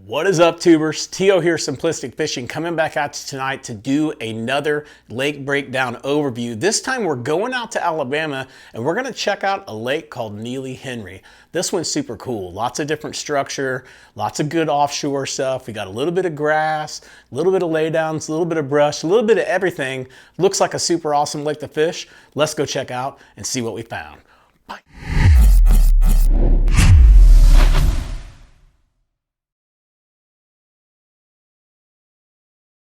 What is up, tubers? Tio here, Simplistic Fishing, coming back at you tonight to do another lake breakdown overview. This time we're going out to Alabama and we're gonna check out a lake called Neely Henry. This one's super cool. Lots of different structure, lots of good offshore stuff. We got a little bit of grass, a little bit of laydowns, a little bit of brush, a little bit of everything. Looks like a super awesome lake to fish. Let's go check out and see what we found. Bye.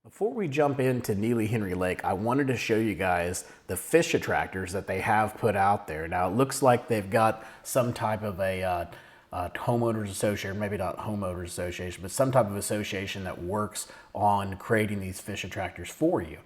Before we jump into Neely Henry Lake, I wanted to show you guys the fish attractors that they have put out there. Now it looks like they've got some type of a homeowners association, maybe not homeowners association, but some type of association that works on creating these fish attractors for you.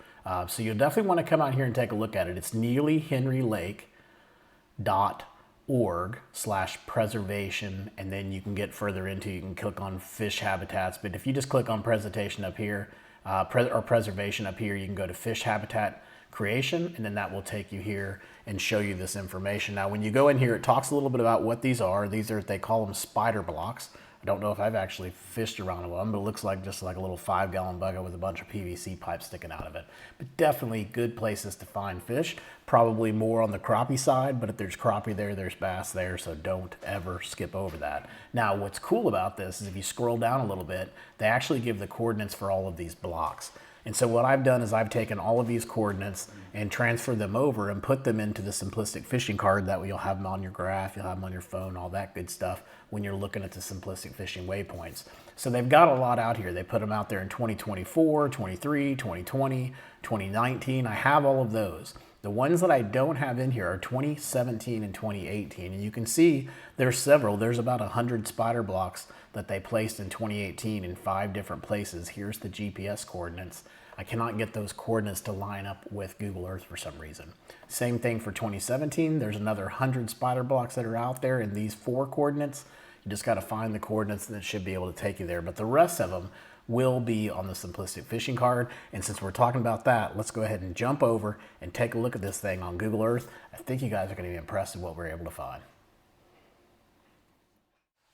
So you'll definitely want to come out here and take a look at it. It's neelyhenrylake.org/preservation, and then you can get further into, you can click on fish habitats, but if you just click on presentation up here, or preservation up here, you can go to fish habitat creation, and then that will take you here and show you this information. Now when you go in here, it talks a little bit about what these are. These are, they call them spider blocks. I don't know if I've actually fished around one, but it looks like just like a little 5-gallon bucket with a bunch of PVC pipes sticking out of it. But definitely good places to find fish. Probably more on the crappie side, but if there's crappie there, there's bass there, so don't ever skip over that. Now, what's cool about this is if you scroll down a little bit, they actually give the coordinates for all of these blocks. And so what I've done is I've taken all of these coordinates and transferred them over and put them into the Simplistic Fishing card. That way you'll have them on your graph, you'll have them on your phone, all that good stuff when you're looking at the Simplistic Fishing waypoints. So they've got a lot out here. They put them out there in 2024, 23, 2020, 2019. I have all of those. The ones that I don't have in here are 2017 and 2018. And you can see there's several. There's about 100 spider blocks that they placed in 2018 in 5 different places. Here's the GPS coordinates. I cannot get those coordinates to line up with Google Earth for some reason. Same thing for 2017. There's another 100 spider blocks that are out there in these 4 coordinates. You just got to find the coordinates and it should be able to take you there. But the rest of them will be on the Simplistic Fishing card. And since we're talking about that, let's go ahead and jump over and take a look at this thing on Google Earth. I think you guys are going to be impressed with what we're able to find.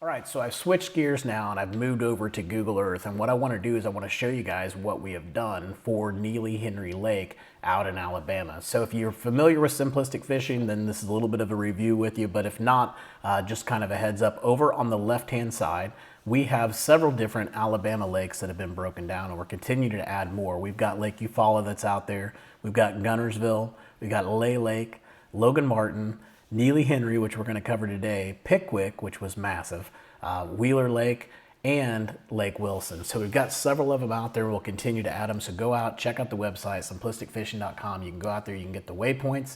All right, so I've switched gears now and I've moved over to Google Earth, and what I want to do is I want to show you guys what we have done for Neely Henry Lake out in Alabama. So if you're familiar with Simplistic Fishing, then this is a little bit of a review with you, but if not, just kind of a heads up. Over on the left-hand side, we have several different Alabama lakes that have been broken down, and we're continuing to add more. We've got Lake Eufaula that's out there. We've got Gunnersville. We've got Lay Lake, Logan Martin, Neely Henry, which we're going to cover today, Pickwick, which was massive, Wheeler Lake, and Lake Wilson. So we've got several of them out there. We'll continue to add them. So go out, check out the website, simplisticfishing.com. You can go out there, you can get the waypoints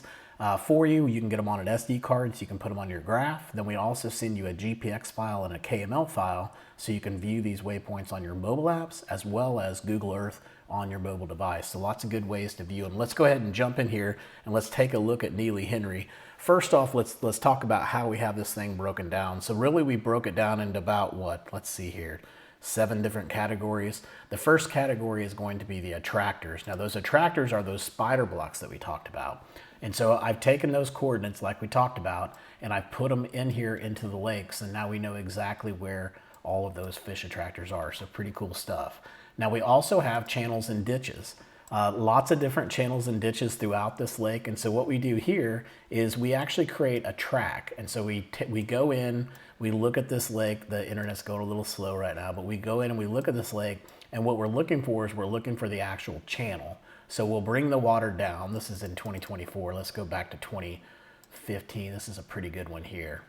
for you. You can get them on an SD card so you can put them on your graph. Then we also send you a GPX file and a KML file so you can view these waypoints on your mobile apps as well as Google Earth on your mobile device. So lots of good ways to view them. Let's go ahead and jump in here and let's take a look at Neely Henry. First off, let's talk about how we have this thing broken down. So really we broke it down into about what, let's see here, 7 different categories. The first category is going to be the attractors. Now those attractors are those spider blocks that we talked about. And so I've taken those coordinates like we talked about and I've put them in here into the lakes, and now we know exactly where all of those fish attractors are. So pretty cool stuff. Now we also have channels and ditches. Lots of different channels and ditches throughout this lake, and so what we do here is we actually create a track. And so we go in, we look at this lake. The internet's going a little slow right now, but we go in and we look at this lake, and what we're looking for is we're looking for the actual channel. So we'll bring the water down. This is in 2024. Let's go back to 2015. This is a pretty good one here.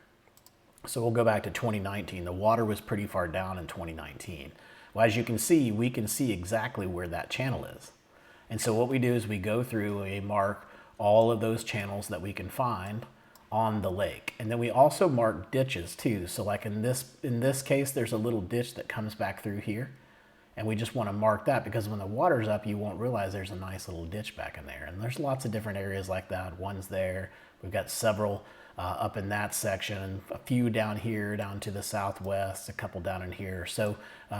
So we'll go back to 2019. The water was pretty far down in 2019. Well, as you can see, we can see exactly where that channel is. And so what we do is we go through and we mark all of those channels that we can find on the lake. And then we also mark ditches too. So like in this case, there's a little ditch that comes back through here. And we just want to mark that because when the water's up, you won't realize there's a nice little ditch back in there. And there's lots of different areas like that. One's there. We've got several up in that section, a few down here, down to the southwest, a couple down in here. So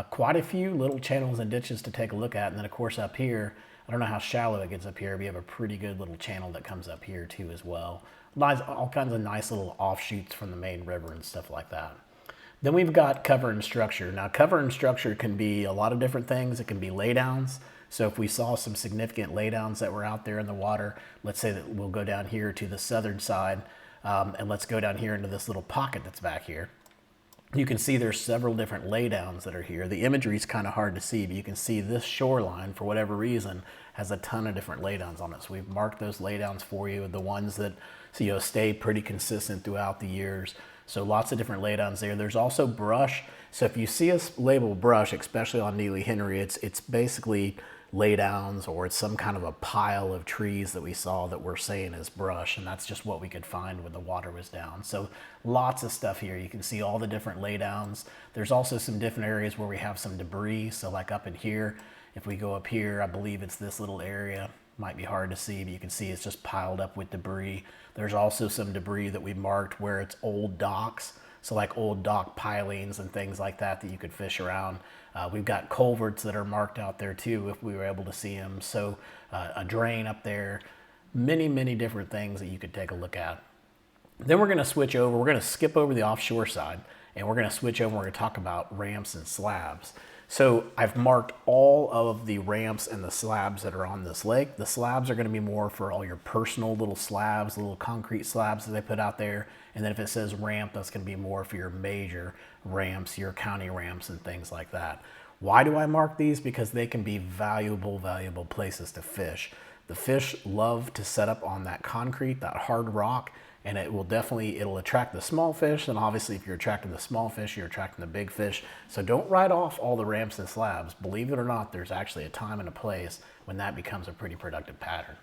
quite a few little channels and ditches to take a look at. And then of course up here, I don't know how shallow it gets up here. We have a pretty good little channel that comes up here too as well. All kinds of nice little offshoots from the main river and stuff like that. Then we've got cover and structure. Now, cover and structure can be a lot of different things. It can be laydowns. So if we saw some significant laydowns that were out there in the water, let's say that we'll go down here to the southern side, and let's go down here into this little pocket that's back here. You can see there's several different laydowns that are here. The imagery is kind of hard to see, but you can see this shoreline, for whatever reason, has a ton of different laydowns on it. So we've marked those laydowns for you, the ones that stay pretty consistent throughout the years. So lots of different laydowns there. There's also brush. So if you see us label brush, especially on Neely Henry, it's basically laydowns, or it's some kind of a pile of trees that we saw that we're saying is brush, and that's just what we could find when the water was down. So lots of stuff here. You can see all the different laydowns. There's also some different areas where we have some debris. So like up in here, if we go up here, I believe it's this little area. Might be hard to see, but you can see it's just piled up with debris. There's also some debris that we marked where it's old docks. So like old dock pilings and things like that that you could fish around. We've got culverts that are marked out there too, if we were able to see them. So a drain up there, many, many different things that you could take a look at. Then we're going to switch over. We're going to skip over the offshore side, and we're going to switch over. We're going to talk about ramps and slabs. So I've marked all of the ramps and the slabs that are on this lake. The slabs are going to be more for all your personal little slabs, little concrete slabs that they put out there. And then if it says ramp, that's going to be more for your major ramps, your county ramps and things like that. Why do I mark these? Because they can be valuable, valuable places to fish. The fish love to set up on that concrete, that hard rock, and it'll attract the small fish. And obviously if you're attracting the small fish, you're attracting the big fish. So don't write off all the ramps and slabs. Believe it or not, there's actually a time and a place when that becomes a pretty productive pattern.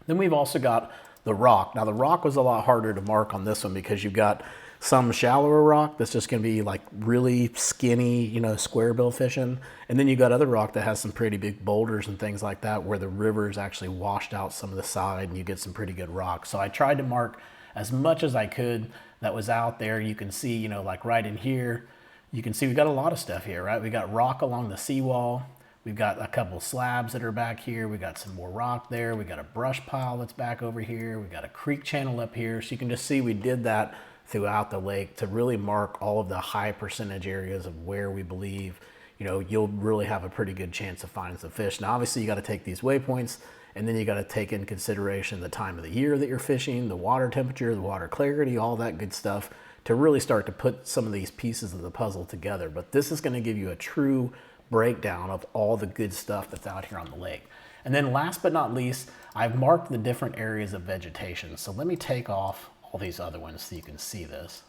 Then we've also got the rock. Now the rock was a lot harder to mark on this one because you've got some shallower rock that's just going to be like really skinny, square bill fishing. And then you got other rock that has some pretty big boulders and things like that where the river's actually washed out some of the side and you get some pretty good rock. So I tried to mark as much as I could that was out there. You can see, like right in here, you can see we've got a lot of stuff here, right? We got rock along the seawall. We've got a couple slabs that are back here. We got some more rock there. We got a brush pile that's back over here. We got a creek channel up here. So you can just see we did that throughout the lake to really mark all of the high percentage areas of where we believe, you'll really have a pretty good chance of finding some fish. Now, obviously you got to take these waypoints, and then you got to take in consideration the time of the year that you're fishing, the water temperature, the water clarity, all that good stuff to really start to put some of these pieces of the puzzle together. But this is going to give you a true breakdown of all the good stuff that's out here on the lake. And then last but not least, I've marked the different areas of vegetation. So let me take off all these other ones so you can see this.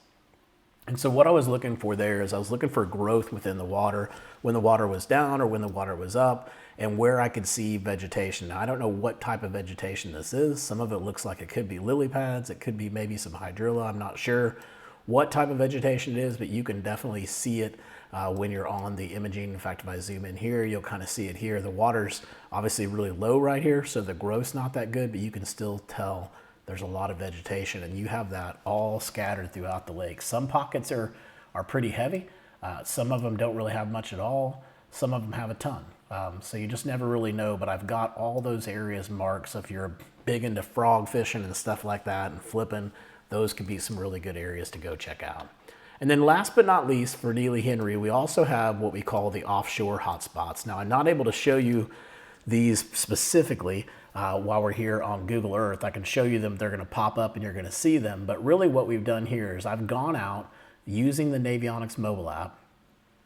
And so what I was looking for there is I was looking for growth within the water when the water was down or when the water was up, and where I could see vegetation. Now, I don't know what type of vegetation this is. Some of it looks like it could be lily pads. It could be maybe some hydrilla. I'm not sure what type of vegetation it is, but you can definitely see it when you're on the imaging. In fact, if I zoom in here, you'll kind of see it here. The water's obviously really low right here, so the growth's not that good, but you can still tell there's a lot of vegetation, and you have that all scattered throughout the lake. Some pockets are pretty heavy. Some of them don't really have much at all. Some of them have a ton. So you just never really know, but I've got all those areas marked. So if you're big into frog fishing and stuff like that and flipping, those could be some really good areas to go check out. And then last but not least, for Neely Henry, we also have what we call the offshore hotspots. Now, I'm not able to show you these specifically while we're here on Google Earth. I can show you them. They're going to pop up and you're going to see them. But really what we've done here is I've gone out using the Navionics mobile app,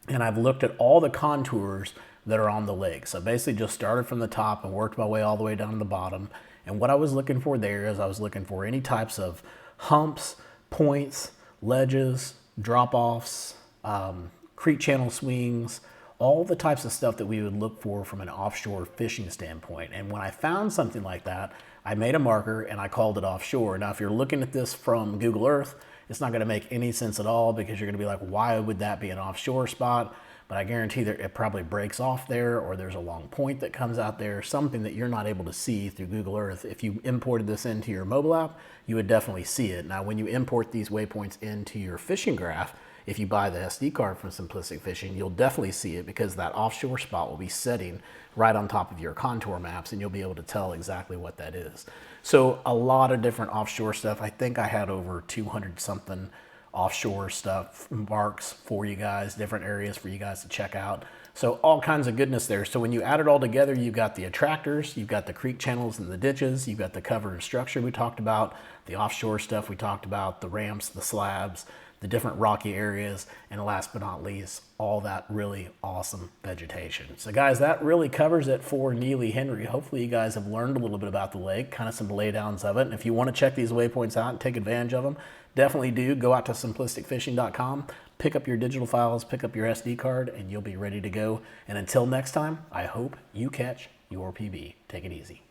and I've looked at all the contours that are on the lake. So basically just started from the top and worked my way all the way down to the bottom. And what I was looking for there is I was looking for any types of humps, points, ledges, drop-offs, creek channel swings, all the types of stuff that we would look for from an offshore fishing standpoint. And when I found something like that, I made a marker and I called it offshore. Now, if you're looking at this from Google Earth, it's not going to make any sense at all because you're going to be like, why would that be an offshore spot? But I guarantee that it probably breaks off there, or there's a long point that comes out there, something that you're not able to see through Google Earth. If you imported this into your mobile app, you would definitely see it. Now, when you import these waypoints into your fishing graph, if you buy the SD card from Simplistic Fishing, you'll definitely see it because that offshore spot will be setting right on top of your contour maps, and you'll be able to tell exactly what that is. So a lot of different offshore stuff. I think I had over 200 something offshore stuff, marks for you guys, different areas for you guys to check out. So all kinds of goodness there. So when you add it all together, you've got the attractors, you've got the creek channels and the ditches, you've got the cover and structure we talked about, the offshore stuff we talked about, the ramps, the slabs, the different rocky areas, and last but not least, all that really awesome vegetation. So guys, that really covers it for Neely Henry. Hopefully you guys have learned a little bit about the lake, kind of some laydowns of it. And if you want to check these waypoints out and take advantage of them, definitely do. Go out to simplisticfishing.com, pick up your digital files, pick up your SD card, and you'll be ready to go. And until next time, I hope you catch your PB. Take it easy.